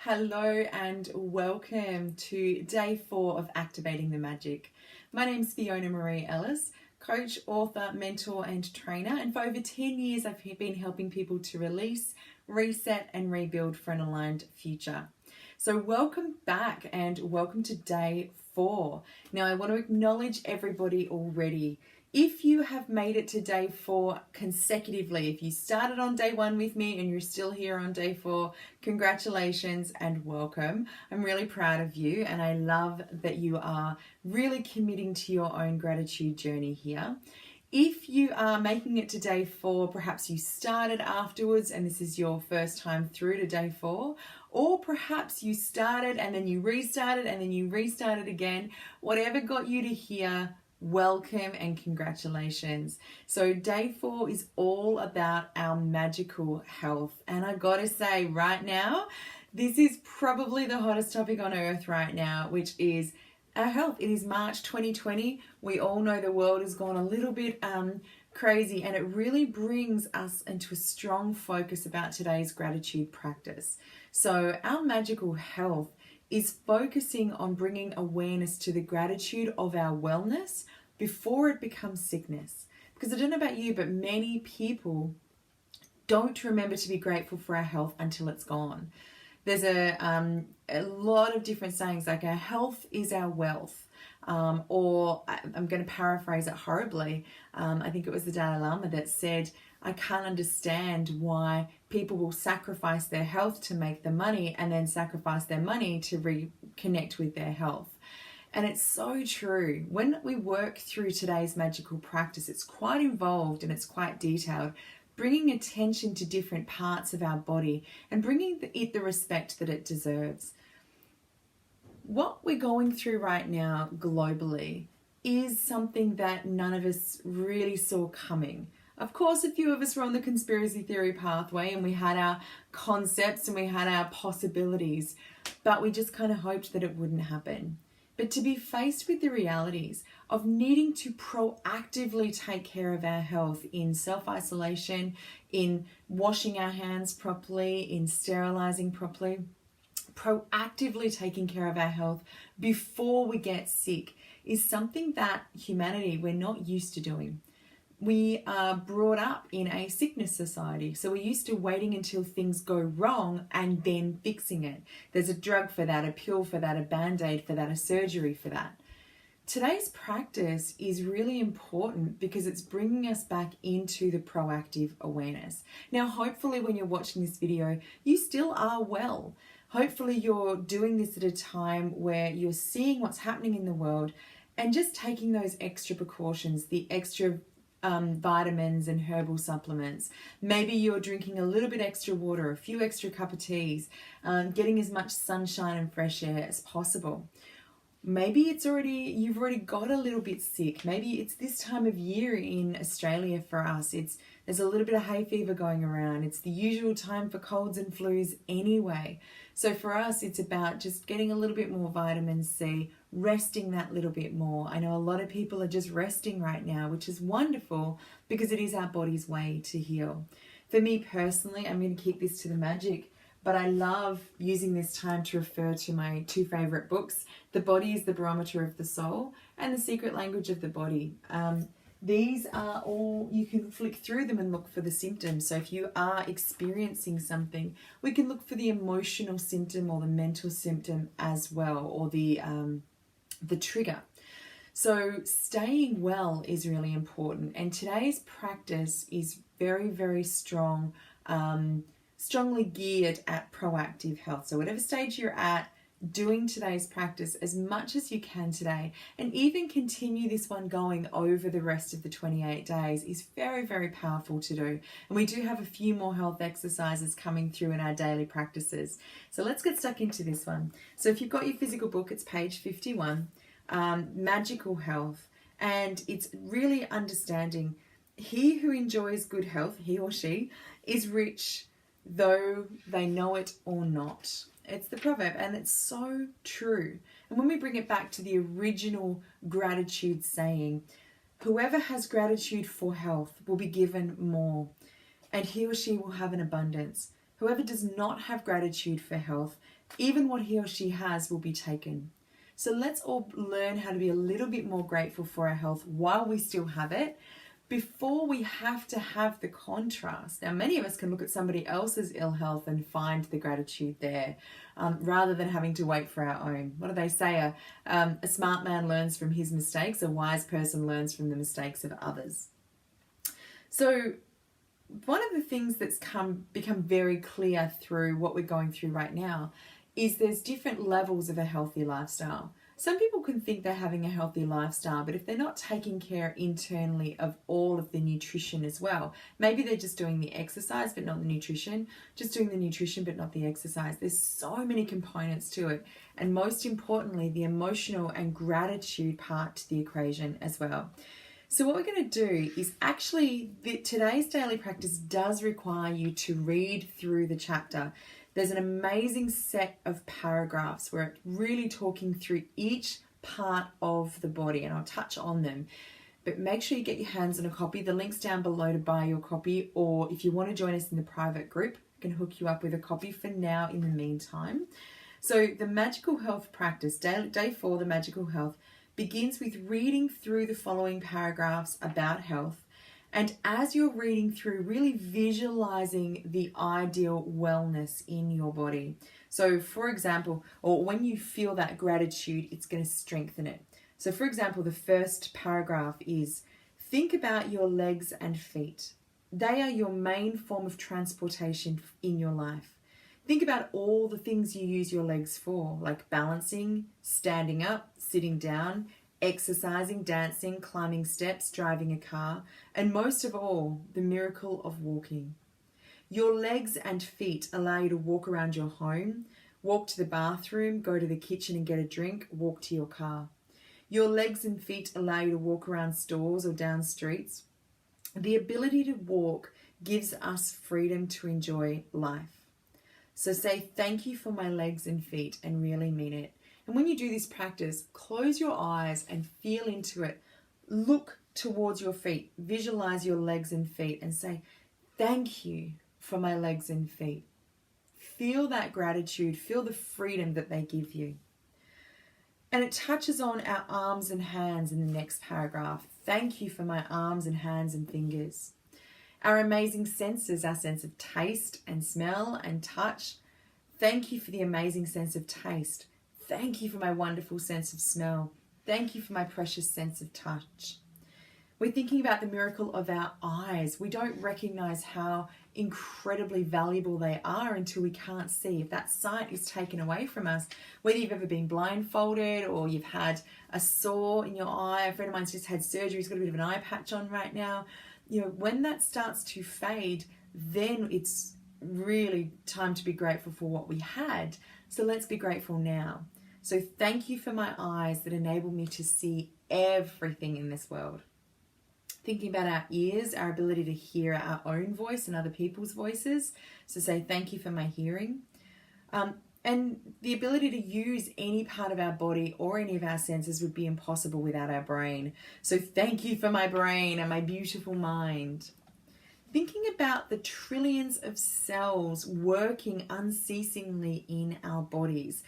Hello and welcome to day 4 of Activating the Magic. My name's Fiona Marie Ellis, coach, author, mentor and trainer, and for over 10 years I've been helping people to release, reset and rebuild for an aligned future. So welcome back and welcome to day 4. Now I want to acknowledge everybody already. If you have made it to day 4 consecutively, if you started on day 1 with me and you're still here on day 4, congratulations and welcome. I'm really proud of you and I love that you are really committing to your own gratitude journey here. If you are making it to day 4, perhaps you started afterwards and this is your first time through to day 4, or perhaps you started and then you restarted and then you restarted again, whatever got you to here, welcome and congratulations. So day 4 is all about our magical health, and I gotta say right now this is probably the hottest topic on earth right now, which is our health. It is March 2020. We all know the world has gone a little bit crazy, and it really brings us into a strong focus about today's gratitude practice. So our magical health is focusing on bringing awareness to the gratitude of our wellness before it becomes sickness. Because I don't know about you, but many people don't remember to be grateful for our health until it's gone. There's a lot of different sayings like our health is our wealth, or I'm going to paraphrase it horribly. I think it was the Dalai Lama that said, I can't understand why people will sacrifice their health to make the money and then sacrifice their money to reconnect with their health. And it's so true. When we work through today's magical practice, it's quite involved and it's quite detailed, bringing attention to different parts of our body and bringing it the respect that it deserves. What we're going through right now globally is something that none of us really saw coming. Of course, a few of us were on the conspiracy theory pathway and we had our concepts and we had our possibilities, but we just kind of hoped that it wouldn't happen. But to be faced with the realities of needing to proactively take care of our health in self-isolation, in washing our hands properly, in sterilizing properly, proactively taking care of our health before we get sick is something that humanity, we're not used to doing. We are brought up in a sickness society, so we're used to waiting until things go wrong and then fixing it. There's a drug for that, a pill for that, a band-aid for that, a surgery for that. Today's practice is really important because it's bringing us back into the proactive awareness. Now, hopefully when you're watching this video, you still are well. Hopefully you're doing this at a time where you're seeing what's happening in the world and just taking those extra precautions, the extra vitamins and herbal supplements. Maybe you're drinking a little bit extra water, a few extra cup of teas, getting as much sunshine and fresh air as possible. Maybe you've already got a little bit sick. Maybe it's this time of year in Australia for us. There's a little bit of hay fever going around. It's the usual time for colds and flus anyway. So for us, it's about just getting a little bit more vitamin C, resting that little bit more. I know a lot of people are just resting right now, which is wonderful because it is our body's way to heal. For me personally, I'm going to keep this to the magic, but I love using this time to refer to my 2 favorite books. The Body is the Barometer of the Soul and The Secret Language of the Body. These are all, you can flick through them and look for the symptoms. So if you are experiencing something, we can look for the emotional symptom or the mental symptom as well, or the trigger. So staying well is really important. And today's practice is very, very strong, strongly geared at proactive health. So whatever stage you're at, doing today's practice as much as you can today, and even continue this one going over the rest of the 28 days is very, very powerful to do. And we do have a few more health exercises coming through in our daily practices. So let's get stuck into this one. So if you've got your physical book, it's page 51, Magical Health, and it's really understanding he who enjoys good health, he or she, is rich though they know it or not. It's the proverb, and it's so true. And when we bring it back to the original gratitude saying, whoever has gratitude for health will be given more, and he or she will have an abundance. Whoever does not have gratitude for health, even what he or she has will be taken. So let's all learn how to be a little bit more grateful for our health while we still have it, before we have to have the contrast. Now, many of us can look at somebody else's ill health and find the gratitude there, rather than having to wait for our own. What do they say? A smart man learns from his mistakes. A wise person learns from the mistakes of others. So one of the things that's become very clear through what we're going through right now is there's different levels of a healthy lifestyle. Some people can think they're having a healthy lifestyle, but if they're not taking care internally of all of the nutrition as well, maybe they're just doing the exercise but not the nutrition, just doing the nutrition but not the exercise. There's so many components to it. And most importantly, the emotional and gratitude part to the equation as well. So what we're going to do is actually, today's daily practice does require you to read through the chapter. There's an amazing set of paragraphs where it's really talking through each part of the body, and I'll touch on them. But make sure you get your hands on a copy. The link's down below to buy your copy, or if you want to join us in the private group, I can hook you up with a copy for now in the meantime. So the Magical Health practice, day 4, the Magical Health, begins with reading through the following paragraphs about health. And as you're reading through, really visualizing the ideal wellness in your body. So for example, or when you feel that gratitude, it's going to strengthen it. So for example, the first paragraph is, think about your legs and feet. They are your main form of transportation in your life. Think about all the things you use your legs for, like balancing, standing up, sitting down, exercising, dancing, climbing steps, driving a car, and most of all, the miracle of walking. Your legs and feet allow you to walk around your home, walk to the bathroom, go to the kitchen and get a drink, walk to your car. Your legs and feet allow you to walk around stores or down streets. The ability to walk gives us freedom to enjoy life. So say, thank you for my legs and feet, and really mean it. And when you do this practice, close your eyes and feel into it. Look towards your feet. Visualize your legs and feet and say, thank you for my legs and feet. Feel that gratitude. Feel the freedom that they give you. And it touches on our arms and hands in the next paragraph. Thank you for my arms and hands and fingers. Our amazing senses, our sense of taste and smell and touch. Thank you for the amazing sense of taste. Thank you for my wonderful sense of smell. Thank you for my precious sense of touch. We're thinking about the miracle of our eyes. We don't recognize how incredibly valuable they are until we can't see. If that sight is taken away from us, whether you've ever been blindfolded or you've had a sore in your eye, a friend of mine's just had surgery, he's got a bit of an eye patch on right now. You know, when that starts to fade, then it's really time to be grateful for what we had. So let's be grateful now. So thank you for my eyes that enable me to see everything in this world. Thinking about our ears, our ability to hear our own voice and other people's voices. So say, thank you for my hearing. And the ability to use any part of our body or any of our senses would be impossible without our brain. So thank you for my brain and my beautiful mind. Thinking about the trillions of cells working unceasingly in our bodies.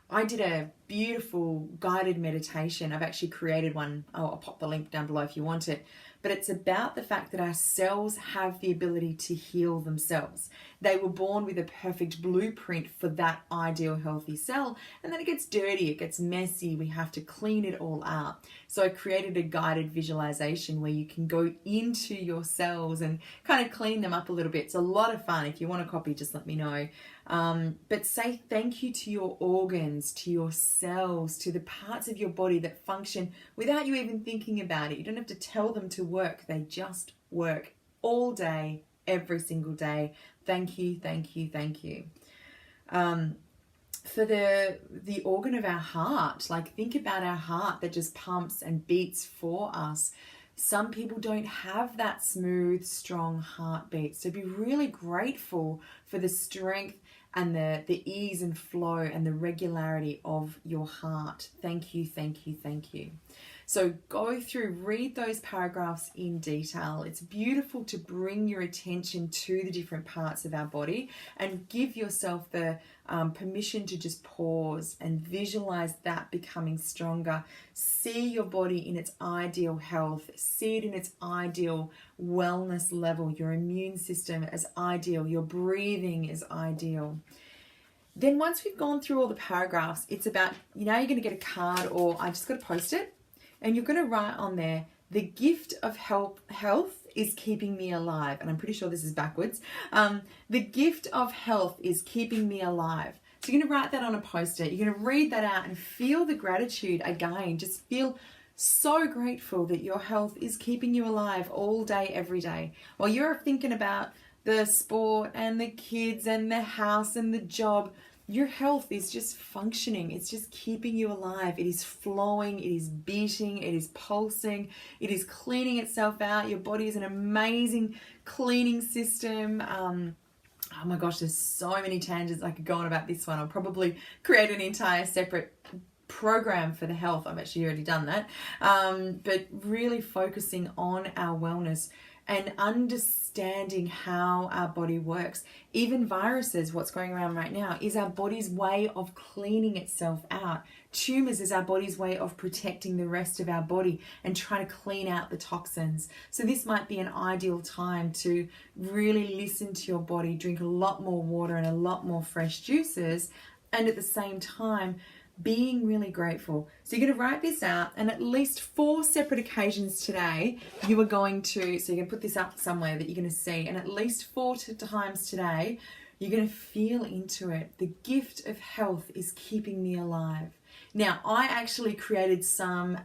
I did a beautiful guided meditation. I've actually created one. I'll pop the link down below if you want it. But it's about the fact that our cells have the ability to heal themselves. They were born with a perfect blueprint for that ideal healthy cell, and then it gets dirty, it gets messy, we have to clean it all out. So I created a guided visualization where you can go into your cells and kind of clean them up a little bit. It's a lot of fun. If you want a copy, just let me know. But say thank you to your organs, to your cells, to the parts of your body that function without you even thinking about it. You don't have to tell them to work. They just work all day, every single day. Thank you, thank you, thank you. For the organ of our heart, like think about our heart that just pumps and beats for us. Some people don't have that smooth, strong heartbeat. So be really grateful for the strength and the ease and flow and the regularity of your heart. Thank you, thank you, thank you. So go through, read those paragraphs in detail. It's beautiful to bring your attention to the different parts of our body and give yourself the permission to just pause and visualize that becoming stronger. See your body in its ideal health, see it in its ideal wellness level, your immune system as ideal, your breathing is ideal. Then once we've gone through all the paragraphs, it's about, you're going to get a card, or I just got to post it, and you're going to write on there, the gift of health is keeping me alive. And I'm pretty sure this is backwards. The gift of health is keeping me alive. So you're going to write that on a post-it. You're going to read that out and feel the gratitude again. Just feel so grateful that your health is keeping you alive all day, every day. While you're thinking about the sport and the kids and the house and the job, your health is just functioning. It's just keeping you alive. It is flowing. It is beating. It is pulsing. It is cleaning itself out. Your body is an amazing cleaning system. Oh my gosh, there's so many tangents I could go on about this one. I'll probably create an entire separate program for the health. I've actually already done that. But really focusing on our wellness and understanding how our body works. Even viruses, what's going around right now, is our body's way of cleaning itself out. Tumors is our body's way of protecting the rest of our body and trying to clean out the toxins. So this might be an ideal time to really listen to your body, drink a lot more water and a lot more fresh juices, and at the same time, being really grateful. So you're going to write this out, and at least 4 separate occasions today, you are going to, so you're going to put this up somewhere that you're going to see, and at least 4 times today, you're going to feel into it. The gift of health is keeping me alive. Now, I actually created some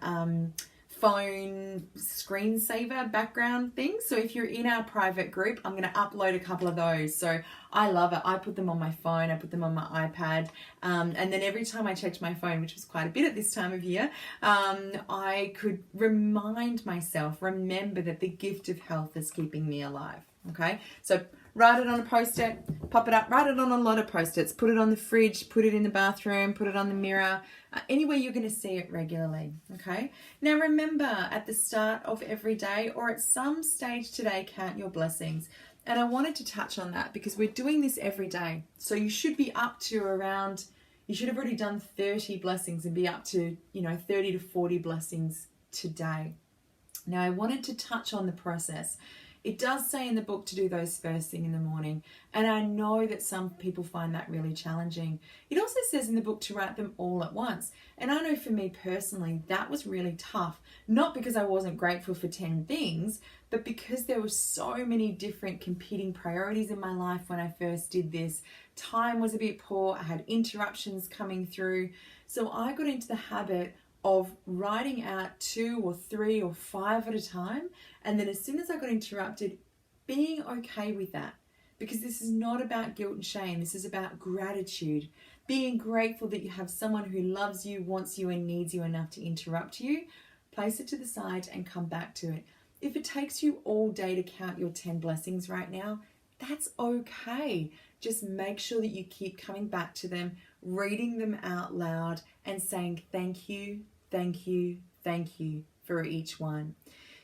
phone screensaver background things. So if you're in our private group, I'm going to upload a couple of those. So I love it. I put them on my phone. I put them on my iPad. And then every time I checked my phone, which was quite a bit at this time of year, I could remind myself, remember that the gift of health is keeping me alive. Okay. So write it on a post-it, pop it up, write it on a lot of post-its, put it on the fridge, put it in the bathroom, put it on the mirror, anywhere you're going to see it regularly, okay? Now remember, at the start of every day or at some stage today, count your blessings. And I wanted to touch on that because we're doing this every day. So you should be up to around, you should have already done 30 blessings and be up to, 30 to 40 blessings today. Now I wanted to touch on the process. It does say in the book to do those first thing in the morning, and I know that some people find that really challenging. It also says in the book to write them all at once, and I know for me personally that was really tough, not because I wasn't grateful for 10 things, but because there were so many different competing priorities in my life when I first did this. Time was a bit poor, I had interruptions coming through, so I got into the habit of writing out 2 or 3 or 5 at a time, and then as soon as I got interrupted, being okay with that, because this is not about guilt and shame. This is about gratitude, being grateful that you have someone who loves you, wants you, and needs you enough to interrupt you. Place it to the side and come back to it. If it takes you all day to count your 10 blessings right now, that's okay. Just make sure that you keep coming back to them, reading them out loud and saying thank you, thank you, thank you for each one.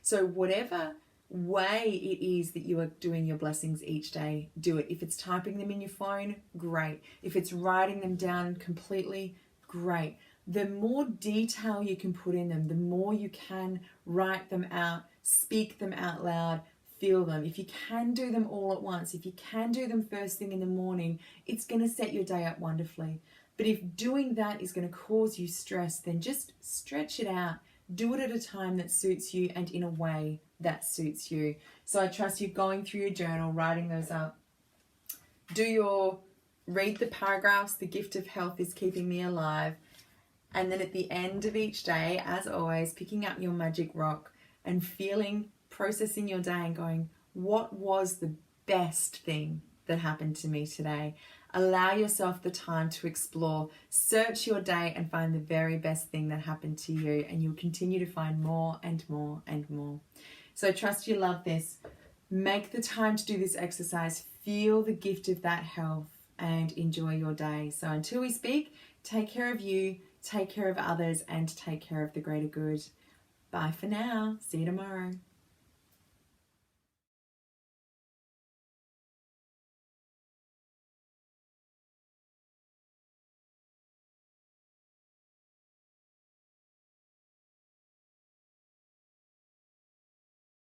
So whatever way it is that you are doing your blessings each day, do it. If it's typing them in your phone, great. If it's writing them down completely, great. The more detail you can put in them, the more you can write them out, speak them out loud, feel them. If you can do them all at once, if you can do them first thing in the morning, it's going to set your day up wonderfully. But if doing that is going to cause you stress, then just stretch it out. Do it at a time that suits you and in a way that suits you. So I trust you going through your journal, writing those up. Read the paragraphs, the gift of health is keeping me alive. And then at the end of each day, as always, picking up your magic rock and processing your day and going, what was the best thing that happened to me today? Allow yourself the time to explore, search your day and find the very best thing that happened to you, and you'll continue to find more and more and more. So trust you love this. Make the time to do this exercise. Feel the gift of that health and enjoy your day. So until we speak, take care of you, take care of others, and take care of the greater good. Bye for now. See you tomorrow.